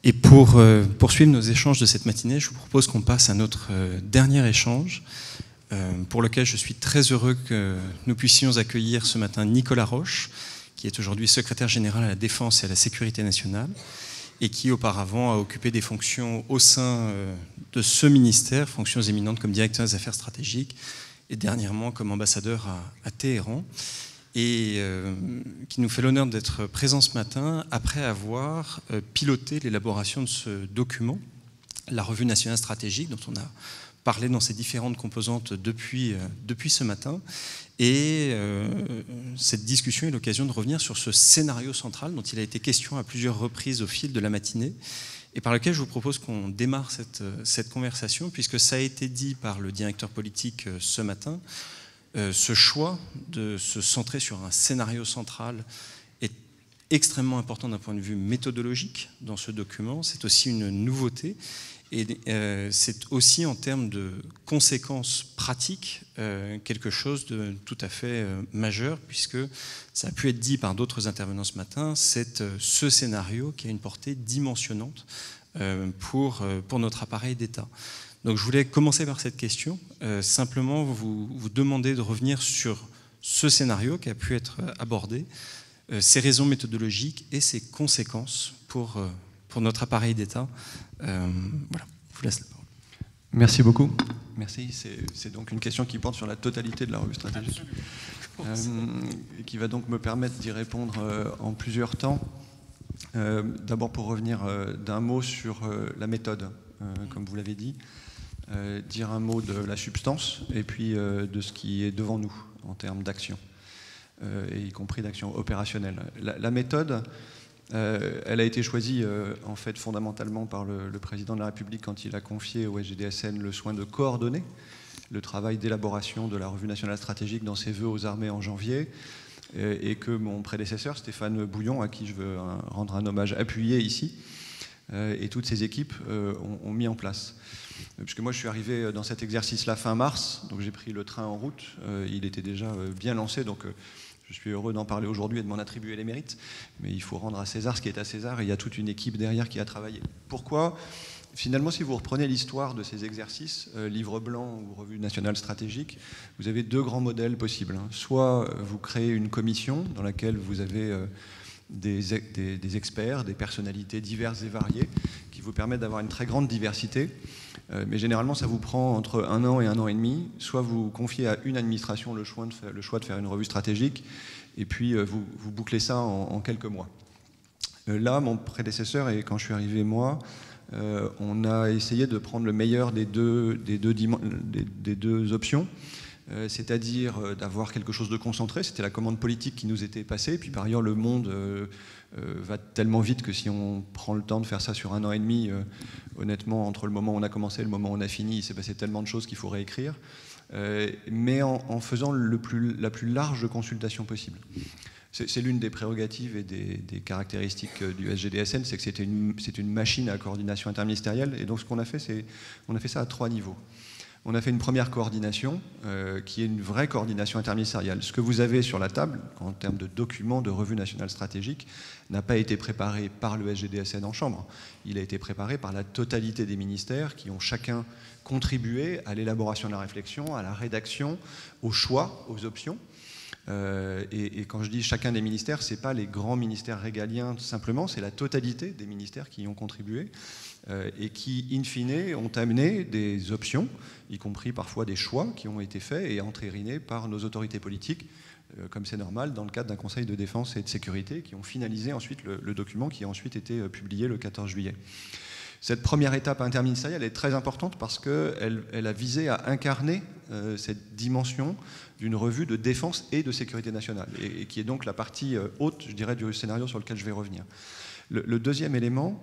Et pour poursuivre nos échanges de cette matinée, je vous propose qu'on passe à notre dernier échange, pour lequel je suis très heureux que nous puissions accueillir ce matin Nicolas Roche, qui est aujourd'hui secrétaire général à la Défense et à la Sécurité nationale, et qui auparavant a occupé des fonctions au sein de ce ministère, fonctions éminentes comme directeur des affaires stratégiques, et dernièrement comme ambassadeur à Téhéran, et qui nous fait l'honneur d'être présent ce matin après avoir piloté l'élaboration de ce document, la Revue nationale stratégique, dont on a parlé dans ses différentes composantes depuis ce matin. Et cette discussion est l'occasion de revenir sur ce scénario central dont il a été question à plusieurs reprises au fil de la matinée, et par lequel je vous propose qu'on démarre cette conversation, puisque ça a été dit par le directeur politique ce matin. Ce choix de se centrer sur un scénario central est extrêmement important d'un point de vue méthodologique dans ce document. C'est aussi une nouveauté, et c'est aussi en termes de conséquences pratiques quelque chose de tout à fait majeur, puisque ça a pu être dit par d'autres intervenants ce matin, c'est ce scénario qui a une portée dimensionnante pour notre appareil d'État. Donc je voulais commencer par cette question, simplement vous demander de revenir sur ce scénario qui a pu être abordé, ses raisons méthodologiques et ses conséquences pour notre appareil d'État. Voilà, je vous laisse la parole. Merci beaucoup. Merci. C'est donc une question qui porte sur la totalité de la revue stratégique, et qui va donc me permettre d'y répondre en plusieurs temps. D'abord pour revenir d'un mot sur la méthode, comme vous l'avez dit. Dire un mot de la substance et puis de ce qui est devant nous en termes d'action, et y compris d'action opérationnelle. La méthode, elle a été choisie en fait fondamentalement par le président de la République quand il a confié au SGDSN le soin de coordonner le travail d'élaboration de la Revue nationale stratégique dans ses vœux aux armées en janvier, et que mon prédécesseur Stéphane Bouillon, à qui je veux rendre un hommage appuyé ici, et toutes ses équipes ont mis en place. Puisque moi je suis arrivé dans cet exercice-là fin mars, donc j'ai pris le train en route, il était déjà bien lancé, donc je suis heureux d'en parler aujourd'hui et de m'en attribuer les mérites, mais il faut rendre à César ce qui est à César, et il y a toute une équipe derrière qui a travaillé. Pourquoi ? Finalement, si vous reprenez l'histoire de ces exercices, livre blanc ou revue nationale stratégique, vous avez deux grands modèles possibles. Soit vous créez une commission dans laquelle vous avez des experts, des personnalités diverses et variées qui vous permettent d'avoir une très grande diversité, mais généralement ça vous prend entre 1 an et 1 an et demi. Soit vous confiez à une administration le choix de faire une revue stratégique, et puis vous bouclez ça en quelques mois. Là, mon prédécesseur et quand je suis arrivé moi, on a essayé de prendre le meilleur des deux options, c'est-à-dire d'avoir quelque chose de concentré. C'était la commande politique qui nous était passée, et puis par ailleurs le monde va tellement vite que si on prend le temps de faire ça sur 1 an et demi, honnêtement, entre le moment où on a commencé et le moment où on a fini, il s'est passé tellement de choses qu'il faut réécrire, mais en faisant la plus large consultation possible. C'est l'une des prérogatives et des caractéristiques du SGDSN, c'est que c'est une machine à coordination interministérielle, et donc ce qu'on a fait, c'est on a fait ça à 3 niveaux. On a fait une première coordination qui est une vraie coordination interministérielle. Ce que vous avez sur la table, en termes de documents de revue nationale stratégique, n'a pas été préparé par le SGDSN en chambre. Il a été préparé par la totalité des ministères qui ont chacun contribué à l'élaboration de la réflexion, à la rédaction, au choix, aux options. Et quand je dis chacun des ministères, ce n'est pas les grands ministères régaliens simplement, c'est la totalité des ministères qui y ont contribué. Et qui, in fine, ont amené des options, y compris parfois des choix qui ont été faits et entérinées par nos autorités politiques, comme c'est normal, dans le cadre d'un conseil de défense et de sécurité, qui ont finalisé ensuite le document qui a ensuite été publié le 14 juillet. Cette première étape interministérielle est très importante parce qu'elle a visé à incarner cette dimension d'une revue de défense et de sécurité nationale, et qui est donc la partie haute, je dirais, du scénario sur lequel je vais revenir. Le deuxième élément,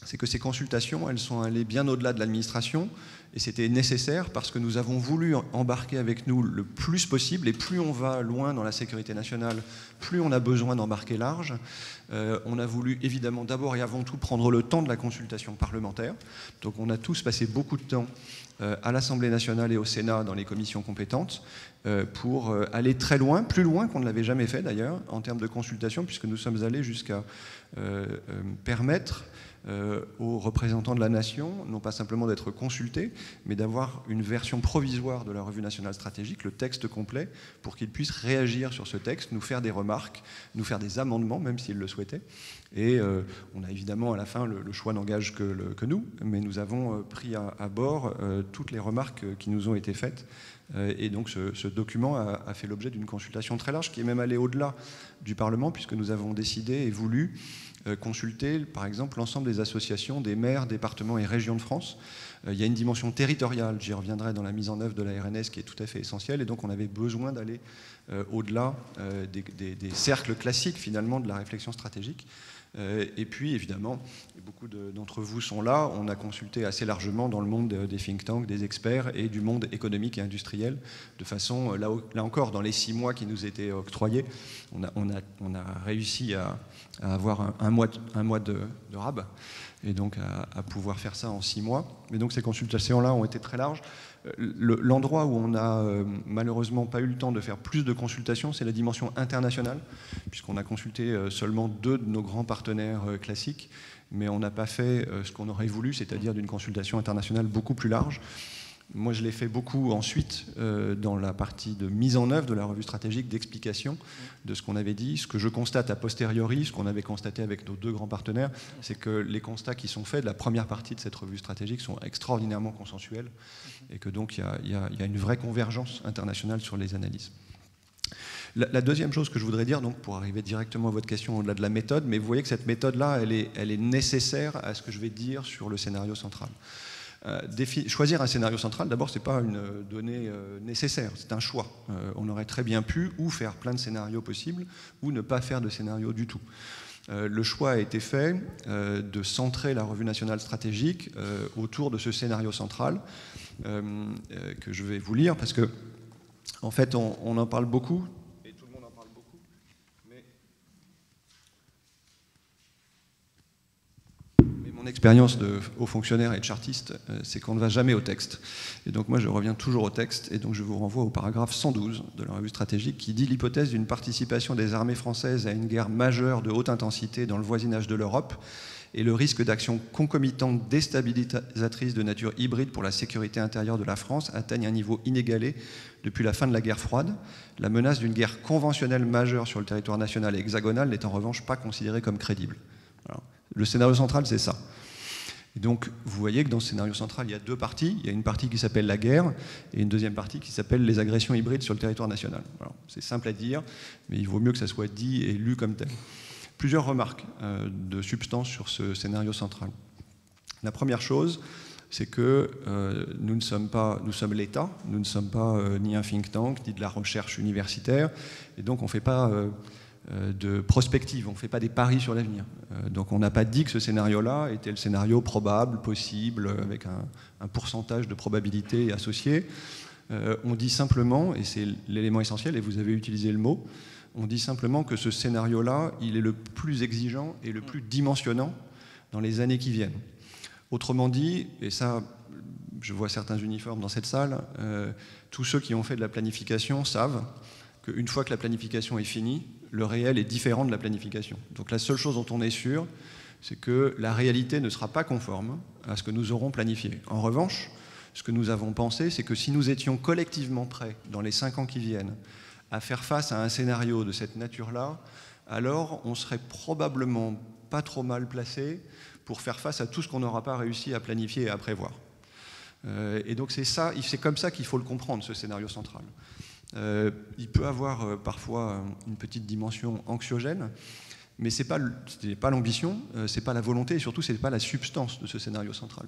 c'est que ces consultations, elles sont allées bien au-delà de l'administration, et c'était nécessaire parce que nous avons voulu embarquer avec nous le plus possible, et plus on va loin dans la sécurité nationale, plus on a besoin d'embarquer large. On a voulu évidemment d'abord et avant tout prendre le temps de la consultation parlementaire, donc on a tous passé beaucoup de temps à l'Assemblée nationale et au Sénat dans les commissions compétentes pour aller très loin, plus loin qu'on ne l'avait jamais fait d'ailleurs en termes de consultation, puisque nous sommes allés jusqu'à permettre aux représentants de la nation, non pas simplement d'être consultés, mais d'avoir une version provisoire de la revue nationale stratégique, le texte complet, pour qu'ils puissent réagir sur ce texte, nous faire des remarques, nous faire des amendements, même s'ils le souhaitaient. Et on a évidemment à la fin, le choix n'engage que nous, mais nous avons pris à bord toutes les remarques qui nous ont été faites. Et donc ce document a fait l'objet d'une consultation très large qui est même allée au-delà du Parlement, puisque nous avons décidé et voulu consulter par exemple l'ensemble des associations des maires, départements et régions de France. Il y a une dimension territoriale, j'y reviendrai, dans la mise en œuvre de la RNS qui est tout à fait essentielle, et donc on avait besoin d'aller au-delà des cercles classiques finalement de la réflexion stratégique. Et puis, évidemment, beaucoup d'entre vous sont là, on a consulté assez largement dans le monde des think tanks, des experts et du monde économique et industriel, de façon, là encore, dans les 6 mois qui nous étaient octroyés, on a réussi à avoir un mois de rab, et donc à pouvoir faire ça en 6 mois. Mais donc ces consultations-là ont été très larges. L'endroit où on n'a malheureusement pas eu le temps de faire plus de consultations, c'est la dimension internationale, puisqu'on a consulté seulement 2 de nos grands partenaires classiques, mais on n'a pas fait ce qu'on aurait voulu, c'est-à-dire d'une consultation internationale beaucoup plus large. Moi, je l'ai fait beaucoup ensuite dans la partie de mise en œuvre de la revue stratégique, d'explication de ce qu'on avait dit. Ce que je constate a posteriori, ce qu'on avait constaté avec nos 2 grands partenaires, c'est que les constats qui sont faits de la première partie de cette revue stratégique sont extraordinairement consensuels et que donc il y a une vraie convergence internationale sur les analyses. La deuxième chose que je voudrais dire, donc, pour arriver directement à votre question au-delà de la méthode, mais vous voyez que cette méthode-là, elle est nécessaire à ce que je vais dire sur le scénario central. Choisir un scénario central, d'abord, ce n'est pas une donnée nécessaire, c'est un choix. On aurait très bien pu ou faire plein de scénarios possibles ou ne pas faire de scénario du tout. Le choix a été fait de centrer la revue nationale stratégique autour de ce scénario central que je vais vous lire parce que, en fait, on en parle beaucoup. Mon expérience de haut fonctionnaire et de chartiste, c'est qu'on ne va jamais au texte. Et donc moi, je reviens toujours au texte, et donc je vous renvoie au paragraphe 112 de la revue stratégique qui dit « L'hypothèse d'une participation des armées françaises à une guerre majeure de haute intensité dans le voisinage de l'Europe et le risque d'actions concomitantes déstabilisatrices de nature hybride pour la sécurité intérieure de la France atteignent un niveau inégalé depuis la fin de la guerre froide. La menace d'une guerre conventionnelle majeure sur le territoire national et hexagonal n'est en revanche pas considérée comme crédible. » Le scénario central, c'est ça. Et donc, vous voyez que dans ce scénario central, il y a 2 parties. Il y a une partie qui s'appelle la guerre et une deuxième partie qui s'appelle les agressions hybrides sur le territoire national. C'est simple à dire, mais il vaut mieux que ça soit dit et lu comme tel. Plusieurs remarques de substance sur ce scénario central. La première chose, c'est que nous sommes l'État, nous ne sommes pas ni un think tank, ni de la recherche universitaire, et donc on ne fait pas de prospective, on ne fait pas des paris sur l'avenir. Donc on n'a pas dit que ce scénario-là était le scénario probable, possible, avec un pourcentage de probabilité associé. On dit simplement, et c'est l'élément essentiel, et vous avez utilisé le mot, on dit simplement que ce scénario-là, il est le plus exigeant et le plus dimensionnant dans les années qui viennent. Autrement dit, et ça, je vois certains uniformes dans cette salle, tous ceux qui ont fait de la planification savent qu'une fois que la planification est finie, le réel est différent de la planification. Donc la seule chose dont on est sûr, c'est que la réalité ne sera pas conforme à ce que nous aurons planifié. En revanche, ce que nous avons pensé, c'est que si nous étions collectivement prêts, dans les 5 ans qui viennent, à faire face à un scénario de cette nature-là, alors on serait probablement pas trop mal placé pour faire face à tout ce qu'on n'aura pas réussi à planifier et à prévoir. Et donc c'est comme ça qu'il faut le comprendre, ce scénario central. Il peut avoir parfois une petite dimension anxiogène, mais ce n'est pas l'ambition, ce n'est pas la volonté, et surtout ce n'est pas la substance de ce scénario central.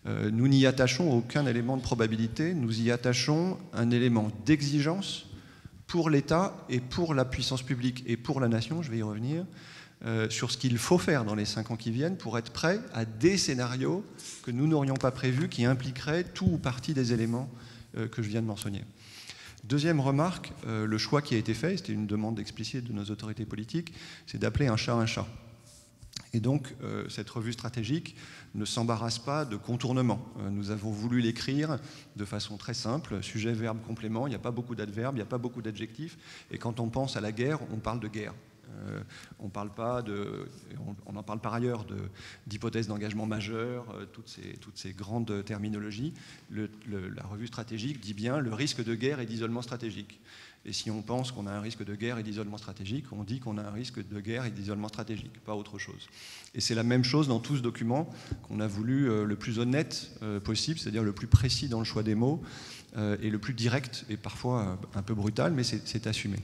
Nous n'y attachons aucun élément de probabilité, nous y attachons un élément d'exigence pour l'État et pour la puissance publique et pour la nation, je vais y revenir, sur ce qu'il faut faire dans les 5 ans qui viennent pour être prêt à des scénarios que nous n'aurions pas prévus, qui impliqueraient tout ou partie des éléments que je viens de mentionner. Deuxième remarque, le choix qui a été fait, c'était une demande explicite de nos autorités politiques, c'est d'appeler un chat un chat. Et donc, cette revue stratégique ne s'embarrasse pas de contournement. Nous avons voulu l'écrire de façon très simple, sujet, verbe, complément, il n'y a pas beaucoup d'adverbes, il n'y a pas beaucoup d'adjectifs, et quand on pense à la guerre, on parle de guerre. On parle pas on en parle par ailleurs d'hypothèses d'engagement majeur, toutes ces grandes terminologies. La revue stratégique dit bien le risque de guerre et d'isolement stratégique. Et si on pense qu'on a un risque de guerre et d'isolement stratégique, on dit qu'on a un risque de guerre et d'isolement stratégique, pas autre chose. Et c'est la même chose dans tout ce document qu'on a voulu le plus honnête possible, c'est-à-dire le plus précis dans le choix des mots et le plus direct et parfois un peu brutal, mais c'est assumé.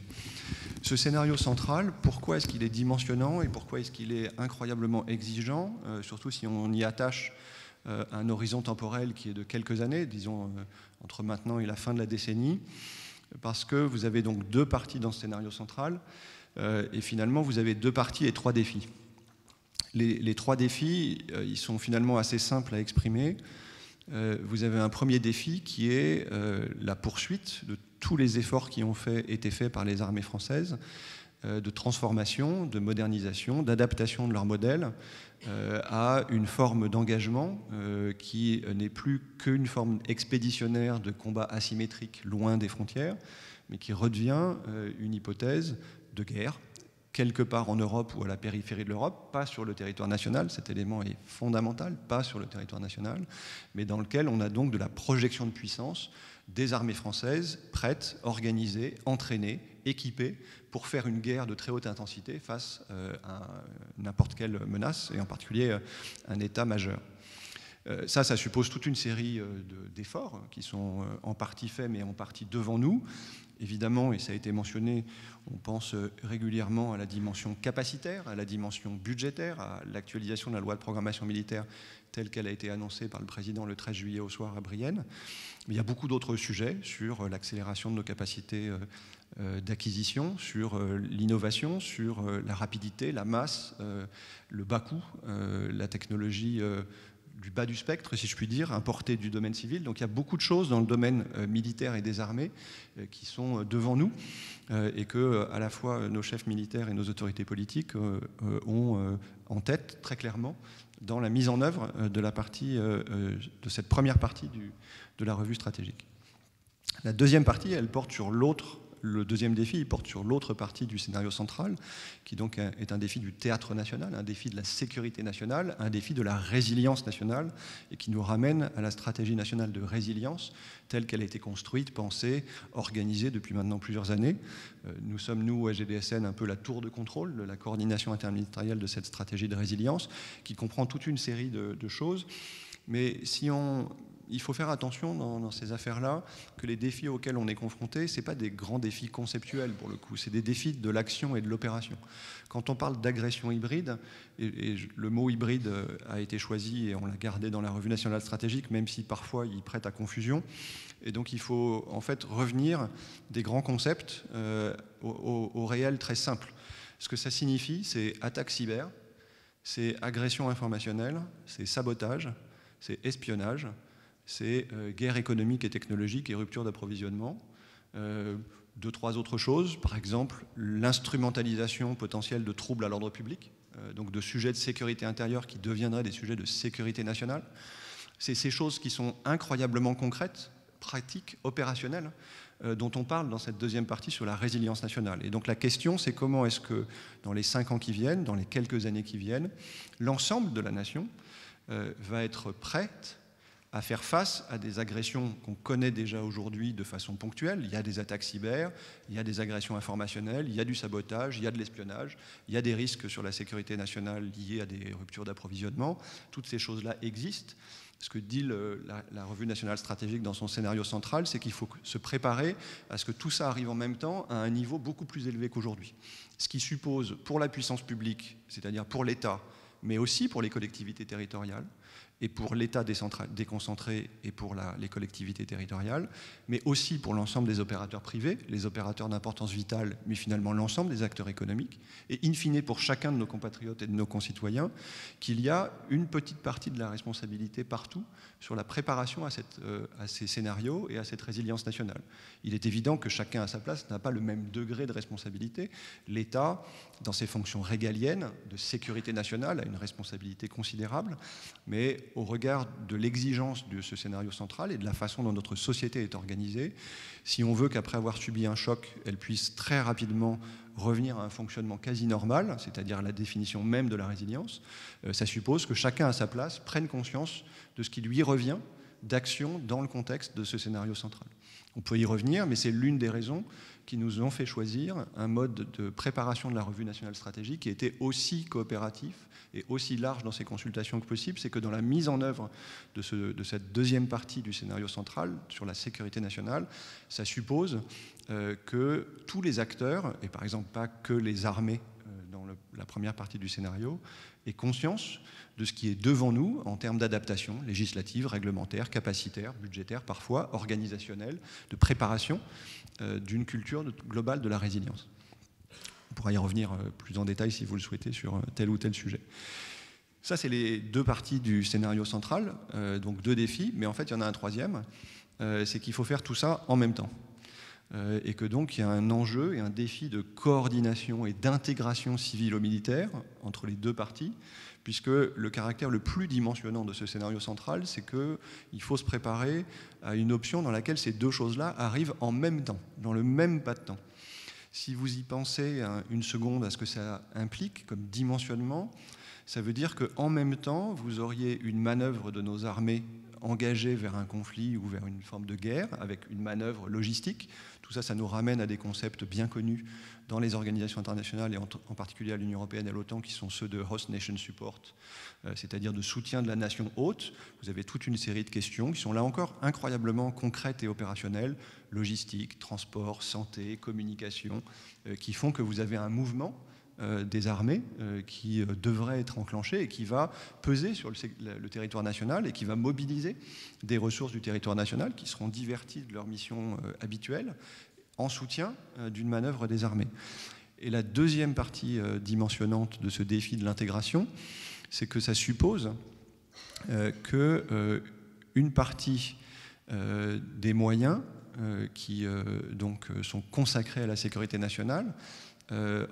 Ce scénario central, pourquoi est-ce qu'il est dimensionnant et pourquoi est-ce qu'il est incroyablement exigeant, surtout si on y attache un horizon temporel qui est de quelques années, disons entre maintenant et la fin de la décennie, parce que vous avez donc deux parties dans ce scénario central, et finalement vous avez deux parties et trois défis. Les trois défis, ils sont finalement assez simples à exprimer. Vous avez un premier défi qui est la poursuite de tous les efforts qui ont été faits par les armées françaises, de transformation, de modernisation, d'adaptation de leur modèle à une forme d'engagement qui n'est plus qu'une forme expéditionnaire de combat asymétrique loin des frontières, mais qui redevient une hypothèse de guerre, quelque part en Europe ou à la périphérie de l'Europe, pas sur le territoire national, cet élément est fondamental, pas sur le territoire national, mais dans lequel on a donc de la projection de puissance des armées françaises prêtes, organisées, entraînées, équipées pour faire une guerre de très haute intensité face à n'importe quelle menace, et en particulier un État majeur. Ça suppose toute une série d'efforts qui sont en partie faits, mais en partie devant nous. Évidemment, et ça a été mentionné, on pense régulièrement à la dimension capacitaire, à la dimension budgétaire, à l'actualisation de la loi de programmation militaire telle qu'elle a été annoncée par le président le 13 juillet au soir à Brienne. Mais il y a beaucoup d'autres sujets sur l'accélération de nos capacités d'acquisition, sur l'innovation, sur la rapidité, la masse, le bas coût, la technologie du bas du spectre, si je puis dire, importé du domaine civil. Donc il y a beaucoup de choses dans le domaine militaire et des armées qui sont devant nous et que à la fois nos chefs militaires et nos autorités politiques ont en tête très clairement dans la mise en œuvre de cette première partie de la revue stratégique. La deuxième partie, elle porte sur le deuxième défi, il porte sur l'autre partie du scénario central, qui donc est un défi du théâtre national, un défi de la sécurité nationale, un défi de la résilience nationale, et qui nous ramène à la stratégie nationale de résilience, telle qu'elle a été construite, pensée, organisée depuis maintenant plusieurs années. Nous sommes, nous, à GDSN, un peu la tour de contrôle de la coordination interministérielle de cette stratégie de résilience, qui comprend toute une série de choses. Mais il faut faire attention dans ces affaires-là que les défis auxquels on est confronté, ce n'est pas des grands défis conceptuels pour le coup, c'est des défis de l'action et de l'opération. Quand on parle d'agression hybride, et le mot hybride a été choisi et on l'a gardé dans la revue nationale stratégique, même si parfois il prête à confusion, et donc il faut en fait revenir des grands concepts au réel très simple. Ce que ça signifie, c'est attaque cyber, c'est agression informationnelle, c'est sabotage, c'est espionnage, c'est guerre économique et technologique et rupture d'approvisionnement. Deux, trois autres choses, par exemple l'instrumentalisation potentielle de troubles à l'ordre public, donc de sujets de sécurité intérieure qui deviendraient des sujets de sécurité nationale. C'est ces choses qui sont incroyablement concrètes, pratiques, opérationnelles, dont on parle dans cette deuxième partie sur la résilience nationale. Et donc la question, c'est comment est-ce que dans les 5 ans qui viennent, dans les quelques années qui viennent, l'ensemble de la nation va être prête à faire face à des agressions qu'on connaît déjà aujourd'hui de façon ponctuelle. Il y a des attaques cyber, il y a des agressions informationnelles, il y a du sabotage, il y a de l'espionnage, il y a des risques sur la sécurité nationale liés à des ruptures d'approvisionnement. Toutes ces choses-là existent. Ce que dit la revue nationale stratégique dans son scénario central, c'est qu'il faut se préparer à ce que tout ça arrive en même temps à un niveau beaucoup plus élevé qu'aujourd'hui. Ce qui suppose pour la puissance publique, c'est-à-dire pour l'État, mais aussi pour les collectivités territoriales, et pour l'État déconcentré et pour les collectivités territoriales, mais aussi pour l'ensemble des opérateurs privés, les opérateurs d'importance vitale, mais finalement l'ensemble des acteurs économiques, et in fine pour chacun de nos compatriotes et de nos concitoyens, qu'il y a une petite partie de la responsabilité partout sur la préparation à ces scénarios et à cette résilience nationale. Il est évident que chacun à sa place n'a pas le même degré de responsabilité. L'État, dans ses fonctions régaliennes de sécurité nationale, a une responsabilité considérable, mais au regard de l'exigence de ce scénario central et de la façon dont notre société est organisée, si on veut qu'après avoir subi un choc, elle puisse très rapidement revenir à un fonctionnement quasi normal, c'est-à-dire la définition même de la résilience, ça suppose que chacun à sa place prenne conscience de ce qui lui revient d'action dans le contexte de ce scénario central. On peut y revenir, mais c'est l'une des raisons qui nous ont fait choisir un mode de préparation de la revue nationale stratégique qui était aussi coopératif et aussi large dans ses consultations que possible. C'est que dans la mise en œuvre de cette deuxième partie du scénario central sur la sécurité nationale, ça suppose que tous les acteurs, et par exemple pas que les armées dans la première partie du scénario, aient conscience de ce qui est devant nous en termes d'adaptation législative, réglementaire, capacitaire, budgétaire, parfois organisationnelle, de préparation d'une culture globale de la résilience. On pourra y revenir plus en détail si vous le souhaitez sur tel ou tel sujet. Ça, c'est les deux parties du scénario central, donc deux défis, mais en fait, il y en a un troisième, c'est qu'il faut faire tout ça en même temps. Et que donc il y a un enjeu et un défi de coordination et d'intégration civilo-militaire entre les deux parties, puisque le caractère le plus dimensionnant de ce scénario central, c'est qu'il faut se préparer à une option dans laquelle ces deux choses-là arrivent en même temps, dans le même pas de temps. Si vous y pensez une seconde à ce que ça implique comme dimensionnement, ça veut dire qu'en même temps, vous auriez une manœuvre de nos armées engagées vers un conflit ou vers une forme de guerre, avec une manœuvre logistique. Tout ça, ça nous ramène à des concepts bien connus dans les organisations internationales, et en particulier à l'Union européenne et à l'OTAN, qui sont ceux de Host Nation Support, c'est-à-dire de soutien de la nation hôte. Vous avez toute une série de questions qui sont là encore incroyablement concrètes et opérationnelles, logistique, transport, santé, communication, qui font que vous avez un mouvement des armées qui devrait être enclenché et qui va peser sur le territoire national et qui va mobiliser des ressources du territoire national qui seront diverties de leur mission habituelle en soutien d'une manœuvre des armées. Et la deuxième partie dimensionnante de ce défi de l'intégration, c'est que ça suppose qu'une partie des moyens qui donc sont consacrés à la sécurité nationale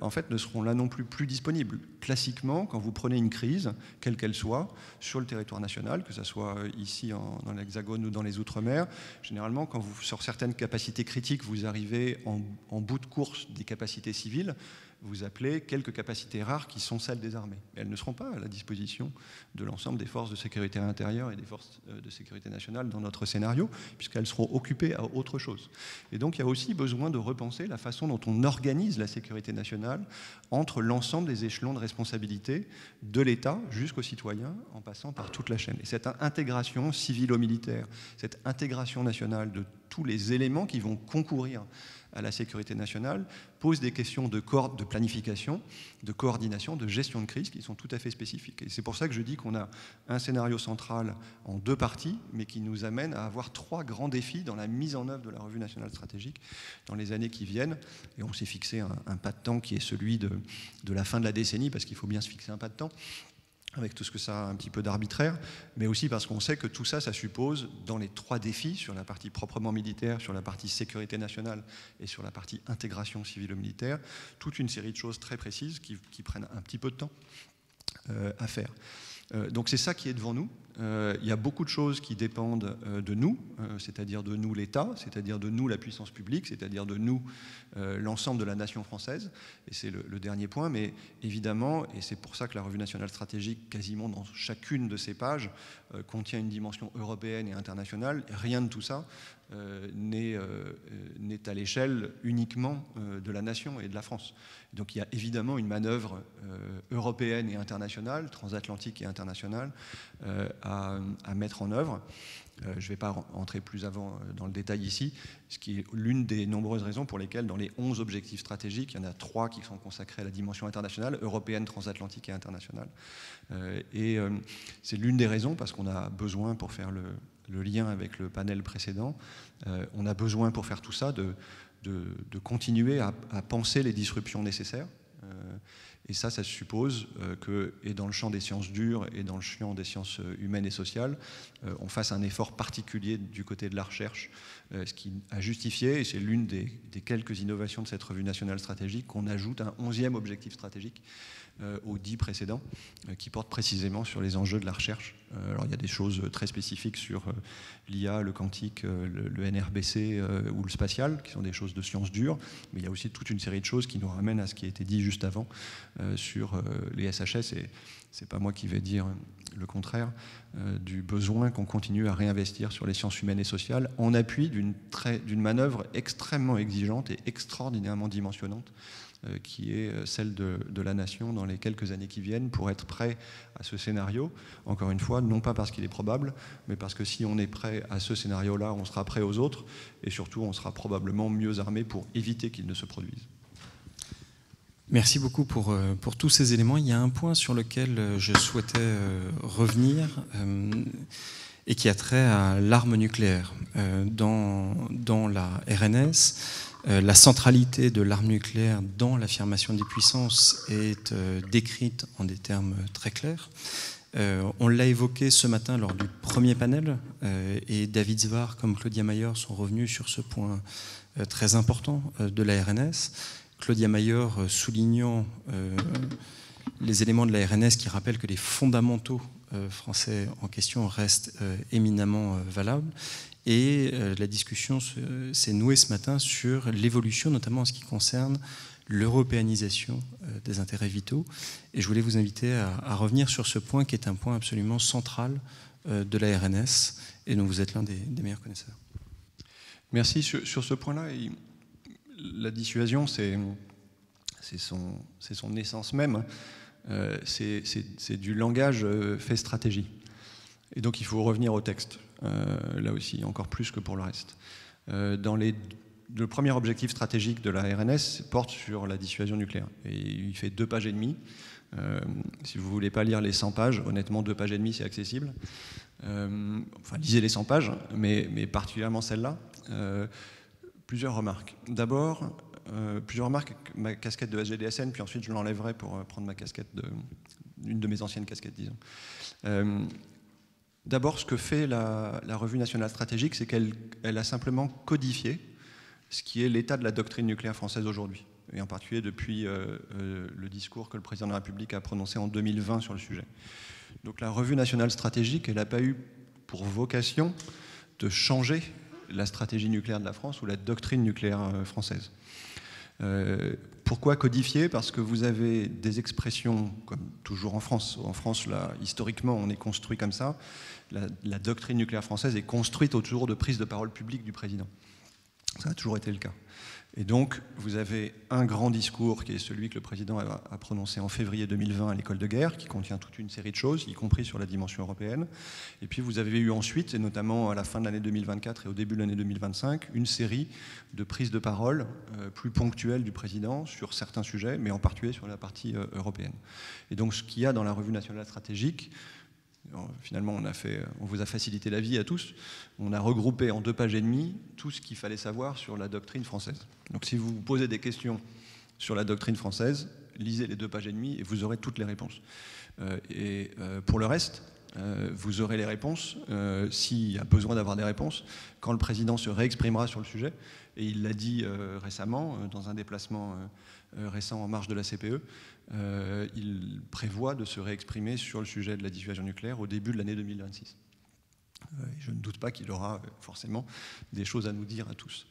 en fait, ne seront là non plus disponibles. Classiquement, quand vous prenez une crise, quelle qu'elle soit, sur le territoire national, que ce soit ici dans l'Hexagone ou dans les Outre-mer, généralement, quand sur certaines capacités critiques, vous arrivez en bout de course des capacités civiles, vous appelez quelques capacités rares qui sont celles des armées. Mais elles ne seront pas à la disposition de l'ensemble des forces de sécurité intérieure et des forces de sécurité nationale dans notre scénario, puisqu'elles seront occupées à autre chose. Et donc, il y a aussi besoin de repenser la façon dont on organise la sécurité nationale entre l'ensemble des échelons de responsabilité de l'État jusqu'aux citoyens, en passant par toute la chaîne. Et cette intégration civilo-militaire, cette intégration nationale de tous les éléments qui vont concourir à la sécurité nationale pose des questions de planification, de coordination, de gestion de crise qui sont tout à fait spécifiques. Et c'est pour ça que je dis qu'on a un scénario central en deux parties, mais qui nous amène à avoir trois grands défis dans la mise en œuvre de la revue nationale stratégique dans les années qui viennent. Et on s'est fixé un pas de temps qui est celui de la fin de la décennie, parce qu'il faut bien se fixer un pas de temps, avec tout ce que ça a un petit peu d'arbitraire, mais aussi parce qu'on sait que tout ça, ça suppose, dans les trois défis, sur la partie proprement militaire, sur la partie sécurité nationale et sur la partie intégration civilo-militaire, toute une série de choses très précises qui prennent un petit peu de temps à faire. Donc c'est ça qui est devant nous. Il y a beaucoup de choses qui dépendent de nous, c'est-à-dire de nous l'État, c'est-à-dire de nous la puissance publique, c'est-à-dire de nous l'ensemble de la nation française. Et c'est le dernier point, mais évidemment, et c'est pour ça que la revue nationale stratégique, quasiment dans chacune de ses pages, contient une dimension européenne et internationale. Rien de tout ça n'est à l'échelle uniquement de la nation et de la France. Donc il y a évidemment une manœuvre européenne et internationale, transatlantique et internationale, à mettre en œuvre. Je ne vais pas entrer plus avant dans le détail ici, ce qui est l'une des nombreuses raisons pour lesquelles dans les 11 objectifs stratégiques, il y en a 3 qui sont consacrés à la dimension internationale, européenne, transatlantique et internationale. C'est l'une des raisons, parce qu'on a besoin, pour faire le lien avec le panel précédent, on a besoin pour faire tout ça de continuer à penser les disruptions nécessaires. Et ça suppose que, et dans le champ des sciences dures et dans le champ des sciences humaines et sociales, on fasse un effort particulier du côté de la recherche, ce qui a justifié, et c'est l'une des quelques innovations de cette revue nationale stratégique, qu'on ajoute un 11e objectif stratégique aux 10 précédents, qui portent précisément sur les enjeux de la recherche. Alors il y a des choses très spécifiques sur l'IA, le quantique, le NRBC ou le spatial, qui sont des choses de sciences dures, mais il y a aussi toute une série de choses qui nous ramènent à ce qui a été dit juste avant sur les SHS, et c'est pas moi qui vais dire le contraire, du besoin qu'on continue à réinvestir sur les sciences humaines et sociales en appui d'une manœuvre extrêmement exigeante et extraordinairement dimensionnante qui est celle de la nation dans les quelques années qui viennent pour être prêt à ce scénario. Encore une fois, non pas parce qu'il est probable, mais parce que si on est prêt à ce scénario-là, on sera prêt aux autres et surtout on sera probablement mieux armé pour éviter qu'il ne se produise. Merci beaucoup pour tous ces éléments. Il y a un point sur lequel je souhaitais revenir et qui a trait à l'arme nucléaire. Dans la RNS, la centralité de l'arme nucléaire dans l'affirmation des puissances est décrite en des termes très clairs. On l'a évoqué ce matin lors du premier panel et David Zwar comme Claudia Mayer sont revenus sur ce point très important de la RNS. Claudia Mayer soulignant les éléments de la RNS qui rappellent que les fondamentaux français en question restent éminemment valables. Et la discussion s'est nouée ce matin sur l'évolution, notamment en ce qui concerne l'européanisation des intérêts vitaux. Et je voulais vous inviter à revenir sur ce point qui est un point absolument central de la RNS et dont vous êtes l'un des meilleurs connaisseurs. Merci. Sur ce point-là, la dissuasion, c'est son essence même. C'est du langage fait stratégie. Et donc il faut revenir au texte, là aussi, encore plus que pour le reste. Le premier objectif stratégique de la RNS porte sur la dissuasion nucléaire. Et il fait 2 pages et demie. Si vous ne voulez pas lire les 100 pages, honnêtement, 2 pages et demie, c'est accessible. Enfin, lisez les 100 pages, mais particulièrement celle-là. Plusieurs remarques. D'abord, plusieurs remarques avec ma casquette de SGDSN, puis ensuite je l'enlèverai pour prendre ma casquette une de mes anciennes casquettes, disons. D'abord, ce que fait la Revue nationale stratégique, c'est qu'elle a simplement codifié ce qui est l'état de la doctrine nucléaire française aujourd'hui, et en particulier depuis le discours que le président de la République a prononcé en 2020 sur le sujet. Donc la Revue nationale stratégique, elle n'a pas eu pour vocation de changer la stratégie nucléaire de la France ou la doctrine nucléaire française. Pourquoi codifier? Parce que vous avez des expressions, comme toujours en France. En France, là, historiquement, on est construit comme ça. La doctrine nucléaire française est construite autour de prises de parole publiques du président. Ça a toujours été le cas. Et donc, vous avez un grand discours qui est celui que le président a prononcé en février 2020 à l'école de guerre, qui contient toute une série de choses, y compris sur la dimension européenne. Et puis, vous avez eu ensuite, et notamment à la fin de l'année 2024 et au début de l'année 2025, une série de prises de parole plus ponctuelles du président sur certains sujets, mais en particulier sur la partie européenne. Et donc, ce qu'il y a dans la Revue nationale stratégique, finalement, on vous a facilité la vie à tous. On a regroupé en 2 pages et demie tout ce qu'il fallait savoir sur la doctrine française. Donc si vous vous posez des questions sur la doctrine française, lisez les 2 pages et demie et vous aurez toutes les réponses. Pour le reste, vous aurez les réponses, s'il y a besoin d'avoir des réponses, quand le président se réexprimera sur le sujet. Et il l'a dit récemment, dans un déplacement récent en marge de la CPE, il prévoit de se réexprimer sur le sujet de la dissuasion nucléaire au début de l'année 2026. Je ne doute pas qu'il aura forcément des choses à nous dire à tous.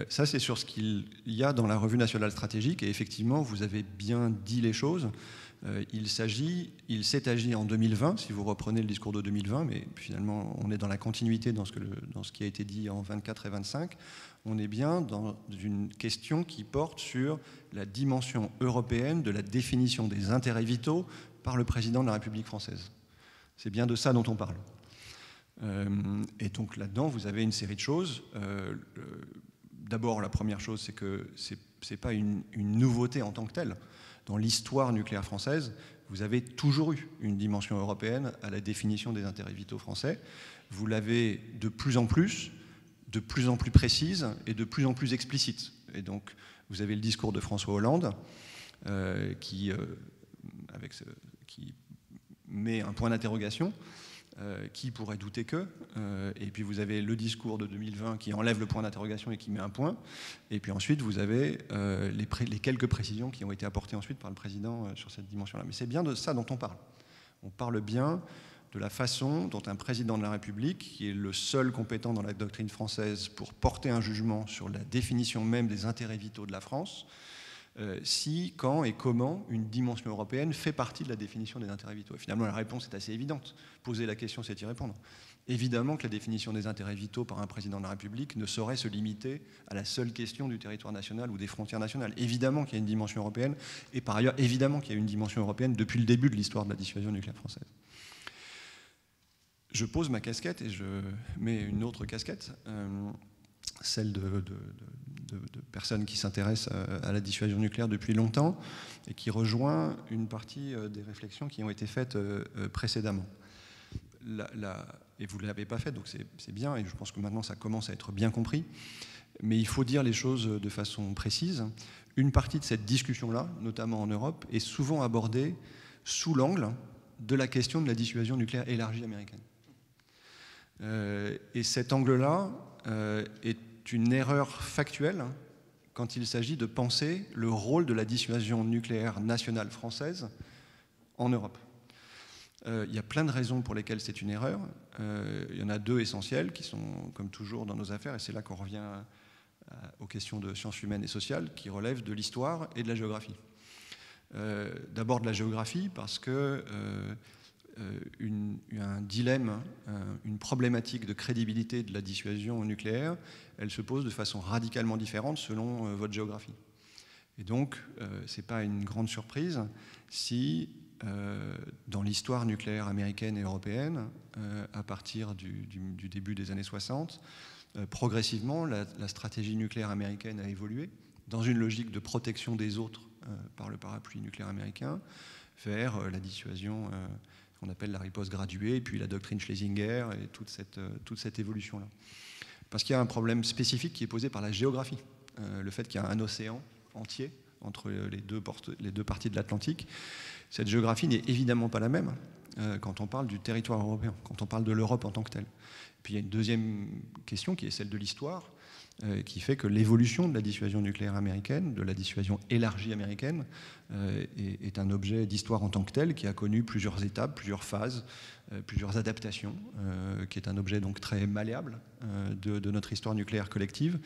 Ça, c'est sur ce qu'il y a dans la Revue nationale stratégique, et effectivement, vous avez bien dit les choses. Il s'est agi en 2020, si vous reprenez le discours de 2020, mais finalement, on est dans la continuité dans ce qui a été dit en 24 et 25. On est bien dans une question qui porte sur la dimension européenne de la définition des intérêts vitaux par le président de la République française. C'est bien de ça dont on parle. Et donc là-dedans, vous avez une série de choses. D'abord, la première chose, c'est que ce n'est pas une nouveauté en tant que telle. Dans l'histoire nucléaire française, vous avez toujours eu une dimension européenne à la définition des intérêts vitaux français. Vous l'avez de plus en plus précise et de plus en plus explicite. Et donc, vous avez le discours de François Hollande qui met un point d'interrogation Qui pourrait douter que, et puis vous avez le discours de 2020 qui enlève le point d'interrogation et qui met un point, et puis ensuite vous avez les quelques précisions qui ont été apportées ensuite par le président sur cette dimension-là. Mais c'est bien de ça dont on parle. On parle bien de la façon dont un président de la République, qui est le seul compétent dans la doctrine française pour porter un jugement sur la définition même des intérêts vitaux de la France, si, quand et comment une dimension européenne fait partie de la définition des intérêts vitaux. Et finalement, la réponse est assez évidente. Poser la question, c'est y répondre. Évidemment que la définition des intérêts vitaux par un président de la République ne saurait se limiter à la seule question du territoire national ou des frontières nationales. Évidemment qu'il y a une dimension européenne, et par ailleurs, évidemment qu'il y a une dimension européenne depuis le début de l'histoire de la dissuasion nucléaire française. Je pose ma casquette et je mets une autre casquette, celle de personnes qui s'intéressent à la dissuasion nucléaire depuis longtemps et qui rejoint une partie des réflexions qui ont été faites précédemment. Et vous ne l'avez pas fait, donc c'est bien, et je pense que maintenant ça commence à être bien compris, mais il faut dire les choses de façon précise. Une partie de cette discussion-là, notamment en Europe, est souvent abordée sous l'angle de la question de la dissuasion nucléaire élargie américaine. Et cet angle-là est une erreur factuelle quand il s'agit de penser le rôle de la dissuasion nucléaire nationale française en Europe. Il y a plein de raisons pour lesquelles c'est une erreur. Il y en a deux essentielles qui sont, comme toujours dans nos affaires, et c'est là qu'on revient aux questions de sciences humaines et sociales, qui relèvent de l'histoire et de la géographie. D'abord de la géographie, parce que un dilemme, une problématique de crédibilité de la dissuasion nucléaire, elle se pose de façon radicalement différente selon votre géographie. Et donc, ce n'est pas une grande surprise si, dans l'histoire nucléaire américaine et européenne, à partir du début des années 60, progressivement, la stratégie nucléaire américaine a évolué dans une logique de protection des autres par le parapluie nucléaire américain vers la dissuasion qu'on appelle la riposte graduée, et puis la doctrine Schlesinger et toute cette évolution-là. Parce qu'il y a un problème spécifique qui est posé par la géographie, le fait qu'il y a un océan entier entre les deux parties de l'Atlantique. Cette géographie n'est évidemment pas la même quand on parle du territoire européen, quand on parle de l'Europe en tant que telle. Puis il y a une deuxième question qui est celle de l'histoire, qui fait que l'évolution de la dissuasion nucléaire américaine, de la dissuasion élargie américaine, est un objet d'histoire en tant que tel, qui a connu plusieurs étapes, plusieurs phases, plusieurs adaptations, qui est un objet donc très malléable de notre histoire nucléaire collective,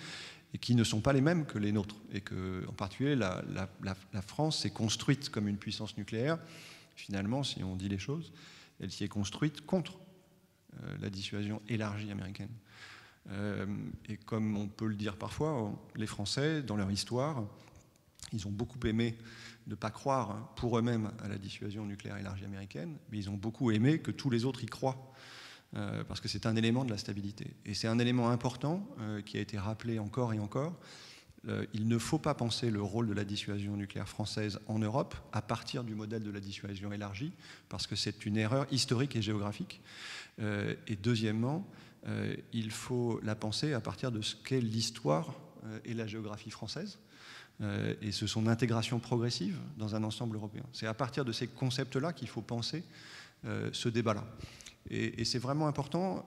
et qui ne sont pas les mêmes que les nôtres. Et que, en particulier, la France s'est construite comme une puissance nucléaire. Finalement, si on dit les choses, elle s'y est construite contre la dissuasion élargie américaine. Et comme on peut le dire parfois, les Français, dans leur histoire, ils ont beaucoup aimé ne pas croire pour eux-mêmes à la dissuasion nucléaire élargie américaine, mais ils ont beaucoup aimé que tous les autres y croient, parce que c'est un élément de la stabilité. Et c'est un élément important qui a été rappelé encore et encore. Il ne faut pas penser le rôle de la dissuasion nucléaire française en Europe à partir du modèle de la dissuasion élargie, parce que c'est une erreur historique et géographique. Et deuxièmement, il faut la penser à partir de ce qu'est l'histoire et la géographie française, et de son intégration progressive dans un ensemble européen. C'est à partir de ces concepts-là qu'il faut penser ce débat-là. Et c'est vraiment important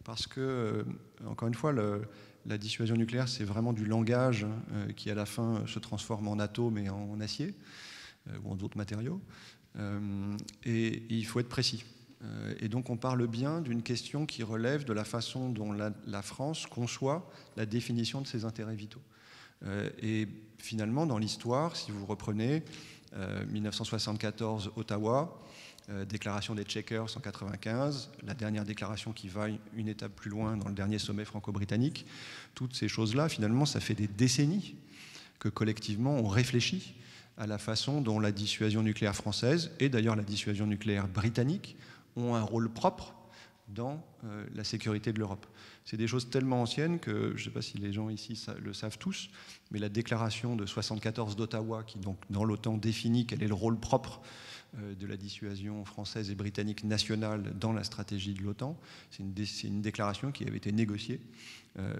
parce que, encore une fois, la dissuasion nucléaire, c'est vraiment du langage qui, à la fin, se transforme en atomes et en acier, ou en d'autres matériaux. Et il faut être précis. Et donc on parle bien d'une question qui relève de la façon dont la France conçoit la définition de ses intérêts vitaux. Et finalement, dans l'histoire, si vous reprenez 1974, Ottawa, déclaration des Chequers en 1995, la dernière déclaration qui va une étape plus loin dans le dernier sommet franco-britannique, toutes ces choses-là, finalement, ça fait des décennies que collectivement on réfléchit à la façon dont la dissuasion nucléaire française, et d'ailleurs la dissuasion nucléaire britannique, ont un rôle propre dans la sécurité de l'Europe. C'est des choses tellement anciennes que, je ne sais pas si les gens ici le savent tous, mais la déclaration de 1974 d'Ottawa, qui donc dans l'OTAN définit quel est le rôle propre de la dissuasion française et britannique nationale dans la stratégie de l'OTAN, c'est une déclaration qui avait été négociée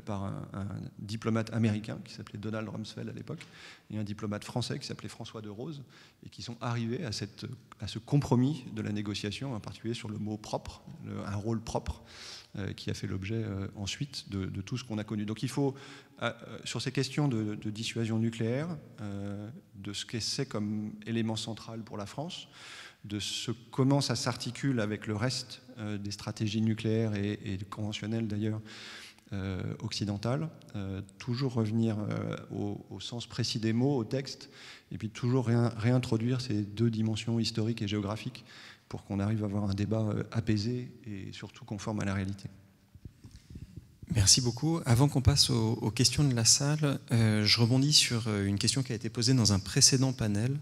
par un diplomate américain qui s'appelait Donald Rumsfeld à l'époque et un diplomate français qui s'appelait François de Rose, et qui sont arrivés à ce compromis de la négociation, en particulier sur le mot propre, un rôle propre, qui a fait l'objet ensuite de tout ce qu'on a connu. Donc il faut, sur ces questions de dissuasion nucléaire, de ce que c'est comme élément central pour la France, de comment ça s'articule avec le reste des stratégies nucléaires et conventionnelles d'ailleurs, occidentales, toujours revenir au sens précis des mots, au texte, et puis toujours réintroduire ces deux dimensions historiques et géographiques pour qu'on arrive à avoir un débat apaisé et surtout conforme à la réalité. Merci beaucoup. Avant qu'on passe aux questions de la salle, je rebondis sur une question qui a été posée dans un précédent panel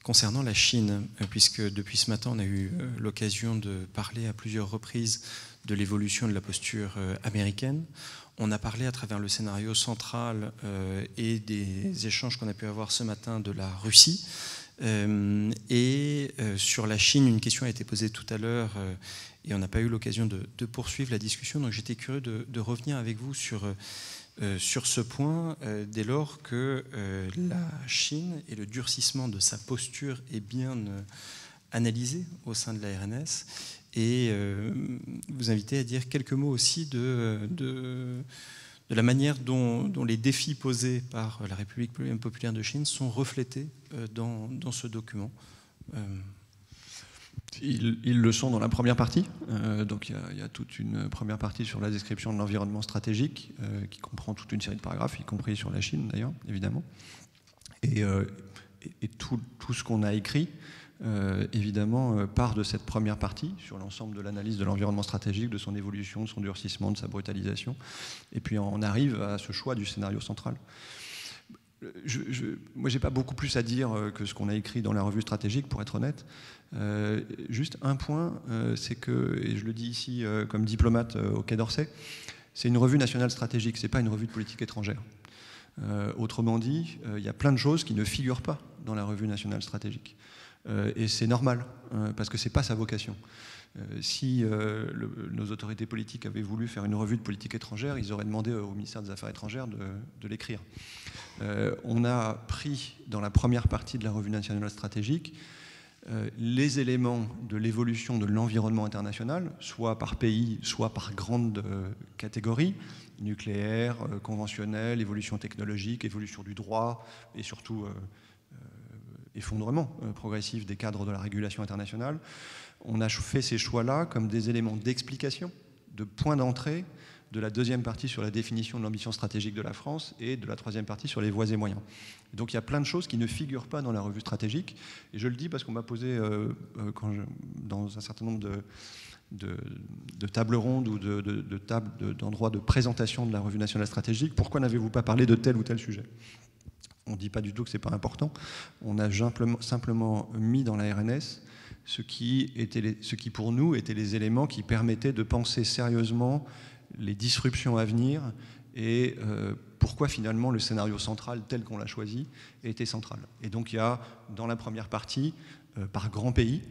concernant la Chine, puisque depuis ce matin, on a eu l'occasion de parler à plusieurs reprises de l'évolution de la posture américaine. On a parlé à travers le scénario central et des échanges qu'on a pu avoir ce matin de la Russie. Sur la Chine, une question a été posée tout à l'heure et on n'a pas eu l'occasion de poursuivre la discussion. Donc j'étais curieux de revenir avec vous sur ce point, dès lors que la Chine et le durcissement de sa posture est bien analysé au sein de la RNS, et vous inviter à dire quelques mots aussi de la manière dont les défis posés par la République populaire de Chine sont reflétés dans ce document. Ils le sont dans la première partie. Donc il y a toute une première partie sur la description de l'environnement stratégique qui comprend toute une série de paragraphes, y compris sur la Chine d'ailleurs, évidemment. Et tout ce qu'on a écrit, évidemment, part de cette première partie sur l'ensemble de l'analyse de l'environnement stratégique, de son évolution, de son durcissement, de sa brutalisation. Et puis on arrive à ce choix du scénario central. Moi, j'ai pas beaucoup plus à dire que ce qu'on a écrit dans la revue stratégique, pour être honnête. Juste un point, c'est que, et je le dis ici comme diplomate au Quai d'Orsay, c'est une revue nationale stratégique, c'est pas une revue de politique étrangère. Autrement dit, il y a plein de choses qui ne figurent pas dans la revue nationale stratégique. Et c'est normal, parce que c'est pas sa vocation. Si nos autorités politiques avaient voulu faire une revue de politique étrangère, ils auraient demandé au ministère des Affaires étrangères de l'écrire. On a pris dans la première partie de la revue nationale stratégique les éléments de l'évolution de l'environnement international, soit par pays, soit par grandes catégories, nucléaire, conventionnel, évolution technologique, évolution du droit et surtout effondrement progressif des cadres de la régulation internationale. On a fait ces choix-là comme des éléments d'explication, de point d'entrée de la deuxième partie sur la définition de l'ambition stratégique de la France et de la troisième partie sur les voies et moyens. Donc il y a plein de choses qui ne figurent pas dans la revue stratégique, et je le dis parce qu'on m'a posé dans un certain nombre de tables rondes ou d'endroits de présentation de la revue nationale stratégique, pourquoi n'avez-vous pas parlé de tel ou tel sujet ? On ne dit pas du tout que ce n'est pas important, on a simplement mis dans la RNS ce qui pour nous étaient les éléments qui permettaient de penser sérieusement les disruptions à venir et pourquoi finalement le scénario central tel qu'on l'a choisi était central. Et donc il y a dans la première partie, par grand pays,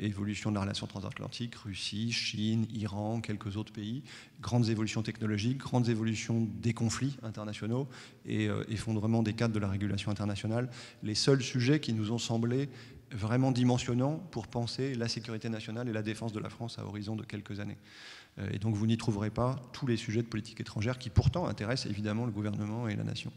évolution de la relation transatlantique, Russie, Chine, Iran, quelques autres pays, grandes évolutions technologiques, grandes évolutions des conflits internationaux et effondrement des cadres de la régulation internationale, les seuls sujets qui nous ont semblé vraiment dimensionnants pour penser la sécurité nationale et la défense de la France à horizon de quelques années. Et donc vous n'y trouverez pas tous les sujets de politique étrangère qui pourtant intéressent évidemment le gouvernement et la nation.